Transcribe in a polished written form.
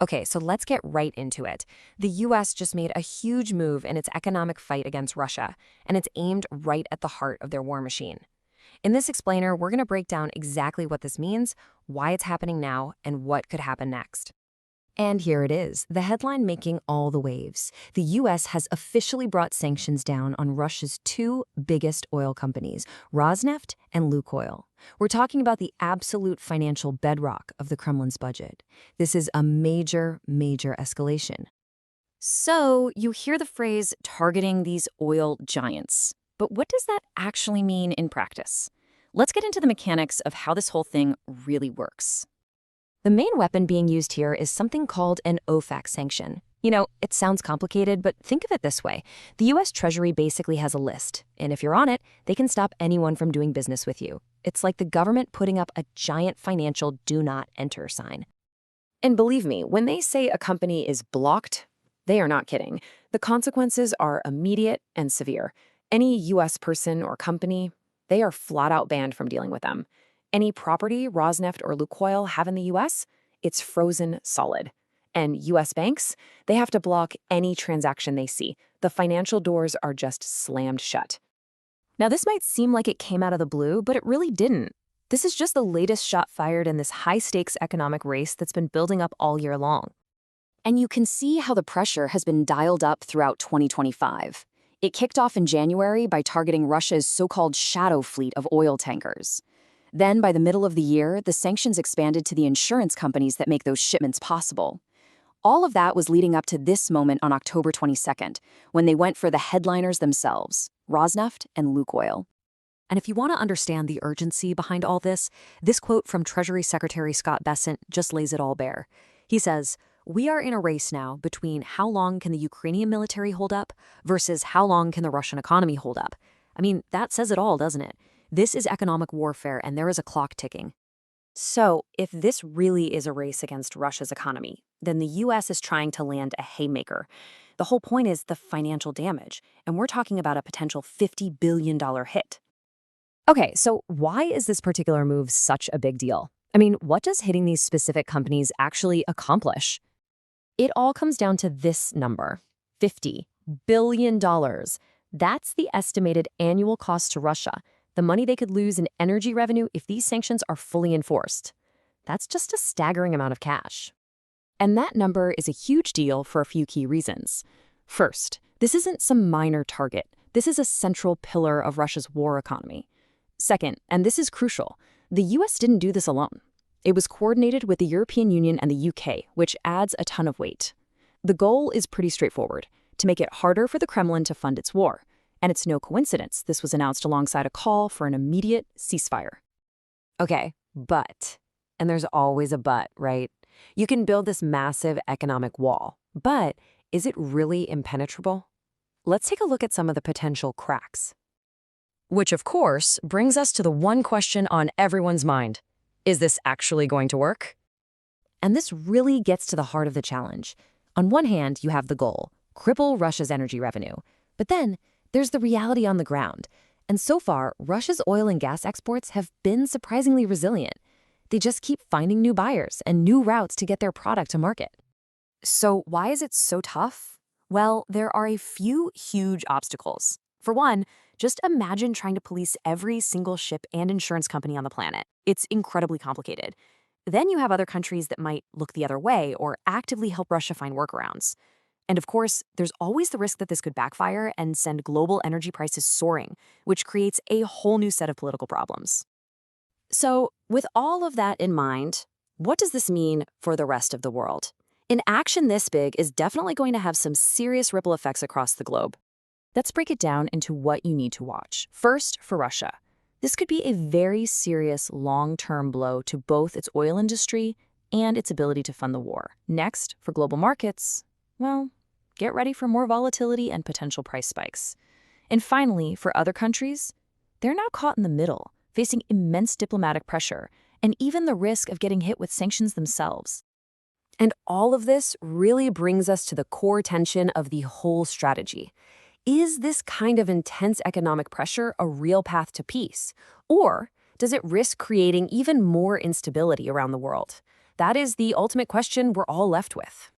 Okay, so let's get right into it. The US just made a huge move in its economic fight against Russia, and it's aimed right at the heart of their war machine. In this explainer, we're going to break down exactly what this means, why it's happening now, and what could happen next. And here it is, the headline making all the waves. The U.S. has officially brought sanctions down on Russia's two biggest oil companies, Rosneft and Lukoil. We're talking about the absolute financial bedrock of the Kremlin's budget. This is a major, major escalation. So you hear the phrase targeting these oil giants. But what does that actually mean in practice? Let's get into the mechanics of how this whole thing really works. The main weapon being used here is something called an OFAC sanction. You know, it sounds complicated, but think of it this way. The U.S. Treasury basically has a list, and if you're on it, they can stop anyone from doing business with you. It's like the government putting up a giant financial do not enter sign. And believe me, when they say a company is blocked, they are not kidding. The consequences are immediate and severe. Any U.S. person or company, they are flat out banned from dealing with them. Any property Rosneft or Lukoil have in the U.S., it's frozen solid. And U.S. banks, they have to block any transaction they see. The financial doors are just slammed shut. Now, this might seem like it came out of the blue, but it really didn't. This is just the latest shot fired in this high-stakes economic race that's been building up all year long. And you can see how the pressure has been dialed up throughout 2025. It kicked off in January by targeting Russia's so-called shadow fleet of oil tankers. Then, by the middle of the year, the sanctions expanded to the insurance companies that make those shipments possible. All of that was leading up to this moment on October 22nd, when they went for the headliners themselves, Rosneft and Lukoil. And if you want to understand the urgency behind all this quote from Treasury Secretary Scott Bessent just lays it all bare. He says, "We are in a race now between how long can the Ukrainian military hold up versus how long can the Russian economy hold up." I mean, that says it all, doesn't it? This is economic warfare, and there is a clock ticking. So, if this really is a race against Russia's economy, then the U.S. is trying to land a haymaker. The whole point is the financial damage, and we're talking about a potential $50 billion hit. Okay, so why is this particular move such a big deal? I mean, what does hitting these specific companies actually accomplish? It all comes down to this number, $50 billion. That's the estimated annual cost to Russia, the money they could lose in energy revenue if these sanctions are fully enforced. That's just a staggering amount of cash. And that number is a huge deal for a few key reasons. First, this isn't some minor target. This is a central pillar of Russia's war economy. Second, and this is crucial, the U.S. didn't do this alone. It was coordinated with the European Union and the U.K., which adds a ton of weight. The goal is pretty straightforward, to make it harder for the Kremlin to fund its war. And it's no coincidence this was announced alongside a call for an immediate ceasefire. Okay, but, and there's always a but, right? You can build this massive economic wall, but is it really impenetrable? Let's take a look at some of the potential cracks. Which, of course, brings us to the one question on everyone's mind. Is this actually going to work? And this really gets to the heart of the challenge. On one hand, you have the goal, cripple Russia's energy revenue. But then, there's the reality on the ground. And so far, Russia's oil and gas exports have been surprisingly resilient. They just keep finding new buyers and new routes to get their product to market. So why is it so tough? Well, there are a few huge obstacles. For one, just imagine trying to police every single ship and insurance company on the planet. It's incredibly complicated. Then you have other countries that might look the other way or actively help Russia find workarounds. And of course, there's always the risk that this could backfire and send global energy prices soaring, which creates a whole new set of political problems. So, with all of that in mind, what does this mean for the rest of the world? An action this big is definitely going to have some serious ripple effects across the globe. Let's break it down into what you need to watch. First, for Russia. This could be a very serious long-term blow to both its oil industry and its ability to fund the war. Next, for global markets, well, get ready for more volatility and potential price spikes. And finally, for other countries, they're now caught in the middle, facing immense diplomatic pressure and even the risk of getting hit with sanctions themselves. And all of this really brings us to the core tension of the whole strategy. Is this kind of intense economic pressure a real path to peace? Or does it risk creating even more instability around the world? That is the ultimate question we're all left with.